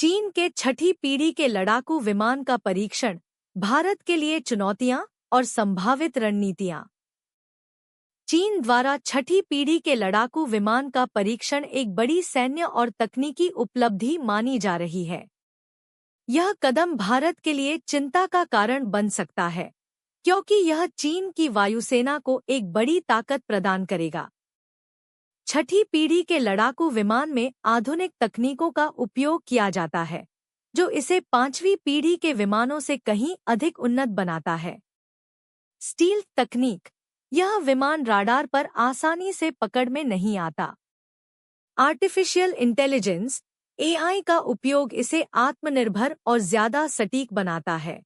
चीन के छठी पीढ़ी के लड़ाकू विमान का परीक्षण, भारत के लिए चुनौतियां और संभावित रणनीतियां। चीन द्वारा छठी पीढ़ी के लड़ाकू विमान का परीक्षण एक बड़ी सैन्य और तकनीकी उपलब्धि मानी जा रही है। यह कदम भारत के लिए चिंता का कारण बन सकता है, क्योंकि यह चीन की वायुसेना को एक बड़ी ताकत प्रदान करेगा। छठी पीढ़ी के लड़ाकू विमान में आधुनिक तकनीकों का उपयोग किया जाता है, जो इसे पांचवी पीढ़ी के विमानों से कहीं अधिक उन्नत बनाता है। स्टील्थ तकनीक, यह विमान राडार पर आसानी से पकड़ में नहीं आता। आर्टिफिशियल इंटेलिजेंस (AI) का उपयोग इसे आत्मनिर्भर और ज्यादा सटीक बनाता है।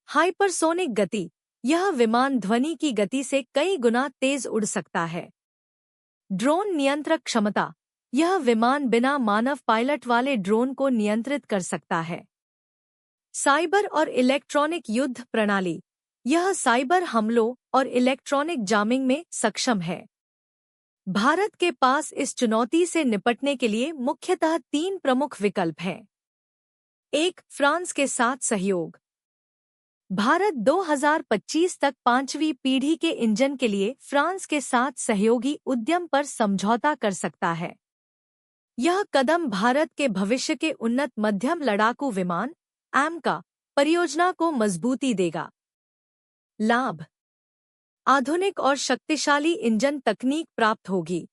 हाइपरसोनिक गति, यह विमान ध्वनि की गति से कई गुना तेज उड़ सकता है। ड्रोन नियंत्रक क्षमता, यह विमान बिना मानव पायलट वाले ड्रोन को नियंत्रित कर सकता है। साइबर और इलेक्ट्रॉनिक युद्ध प्रणाली, यह साइबर हमलों और इलेक्ट्रॉनिक जामिंग में सक्षम है। भारत के पास इस चुनौती से निपटने के लिए मुख्यतः 3 प्रमुख विकल्प हैं। 1. फ्रांस के साथ सहयोग। भारत 2025 तक पांचवी पीढ़ी के इंजन के लिए फ्रांस के साथ सहयोगी उद्यम पर समझौता कर सकता है। यह कदम भारत के भविष्य के उन्नत मध्यम लड़ाकू विमान (AMCA) परियोजना को मजबूती देगा। लाभ: आधुनिक और शक्तिशाली इंजन तकनीक प्राप्त होगी।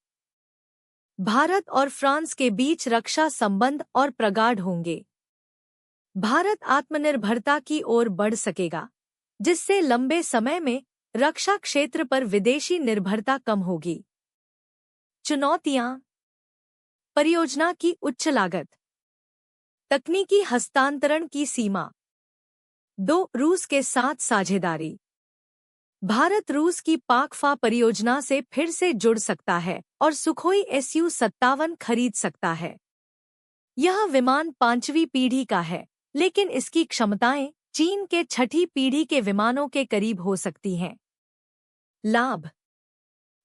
भारत और फ्रांस के बीच रक्षा संबंध और प्रगाढ़ होंगे। भारत आत्मनिर्भरता की ओर बढ़ सकेगा, जिससे लंबे समय में रक्षा क्षेत्र पर विदेशी निर्भरता कम होगी। चुनौतियां: परियोजना की उच्च लागत, तकनीकी हस्तांतरण की सीमा। 2. रूस के साथ साझेदारी। भारत रूस की पाकफा परियोजना से फिर से जुड़ सकता है और सुखोई Su-57 खरीद सकता है। यह विमान पांचवी पीढ़ी का है, लेकिन इसकी क्षमताएं चीन के छठी पीढ़ी के विमानों के करीब हो सकती हैं। लाभ: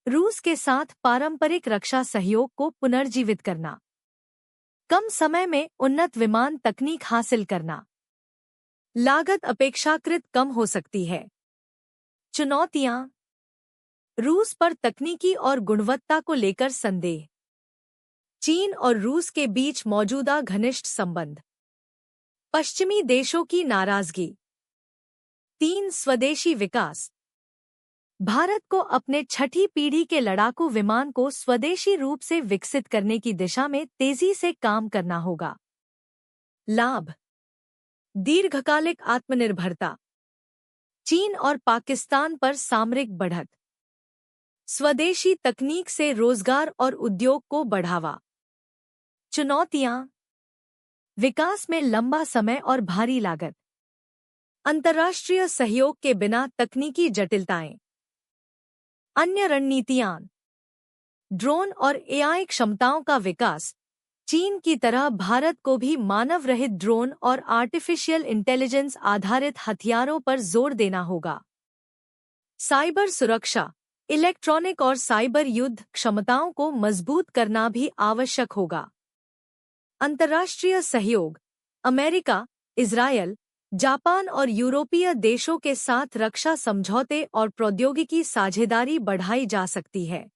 रूस के साथ पारंपरिक रक्षा सहयोग को पुनर्जीवित करना, कम समय में उन्नत विमान तकनीक हासिल करना। लागत अपेक्षाकृत कम हो सकती है। चुनौतियां: रूस पर तकनीकी और गुणवत्ता को लेकर संदेह। चीन और रूस के बीच मौजूदा घनिष्ठ संबंध। पश्चिमी देशों की नाराजगी। 3. स्वदेशी विकास। भारत को अपने छठी पीढ़ी के लड़ाकू विमान को स्वदेशी रूप से विकसित करने की दिशा में तेजी से काम करना होगा। लाभ: दीर्घकालिक आत्मनिर्भरता, चीन और पाकिस्तान पर सामरिक बढ़त, स्वदेशी तकनीक से रोजगार और उद्योग को बढ़ावा। चुनौतियां: विकास में लंबा समय और भारी लागत, अंतर्राष्ट्रीय सहयोग के बिना तकनीकी जटिलताएं। अन्य रणनीतियां: ड्रोन और AI क्षमताओं का विकास। चीन की तरह भारत को भी मानव रहित ड्रोन और आर्टिफिशियल इंटेलिजेंस आधारित हथियारों पर जोर देना होगा। साइबर सुरक्षा, इलेक्ट्रॉनिक और साइबर युद्ध क्षमताओं को मजबूत करना भी आवश्यक होगा। अंतर्राष्ट्रीय सहयोग, अमेरिका, इजरायल, जापान और यूरोपीय देशों के साथ रक्षा समझौते और प्रौद्योगिकी साझेदारी बढ़ाई जा सकती है।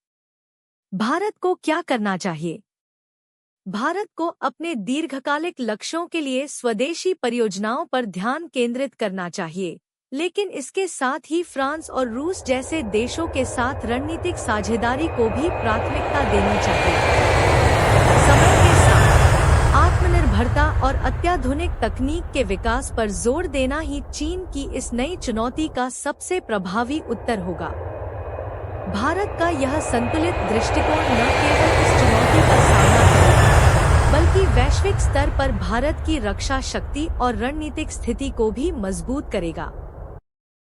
भारत को क्या करना चाहिए? भारत को अपने दीर्घकालिक लक्ष्यों के लिए स्वदेशी परियोजनाओं पर ध्यान केंद्रित करना चाहिए, लेकिन इसके साथ ही फ्रांस और रूस जैसे देशों के साथ रणनीतिक साझेदारी को भी प्राथमिकता देनी चाहिए। समय के साथ आत्मनिर्भरता और अत्याधुनिक तकनीक के विकास पर जोर देना ही चीन की इस नई चुनौती का सबसे प्रभावी उत्तर होगा। भारत का यह संतुलित दृष्टिकोण न केवल इस चुनौती का सामना करेगा, बल्कि वैश्विक स्तर पर भारत की रक्षा शक्ति और रणनीतिक स्थिति को भी मजबूत करेगा।